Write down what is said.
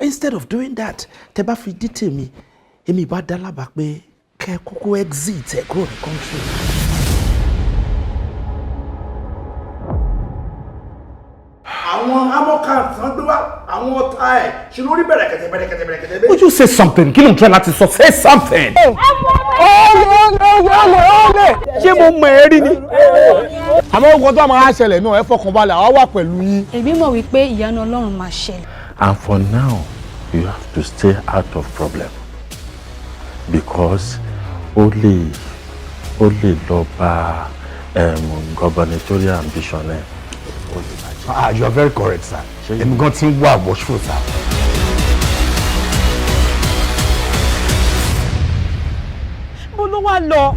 instead of doing that tẹ́ bá fi dí tèmi èmi bá dá lábàá pé kẹ́ kúkú exit ẹ̀ kúrò ní country. àwọn amọ́kà tán gbé wá àwọn ọ̀tá ẹ̀ ṣe lórí bẹ̀rẹ̀kẹ̀tẹ̀. Would you say something? Kí ló ń try láti sọ? Say something. ṣé mo mọ̀ ẹ́ rí ni. àmọ́ ogun tó máa ṣẹlẹ̀ náà ẹ fọkàn balẹ̀ àwa wà pẹ̀lú yín. èmi mọ̀ wípé ìyanu Ọlọ́run máa ṣẹlẹ̀. And for now you have to stay out of problem because ó lè lọ bá gubernatorial ambition ẹ̀. You are very correct, sir. Èmi gan ti ń wá watchful, sir. Mo ló wá lọ.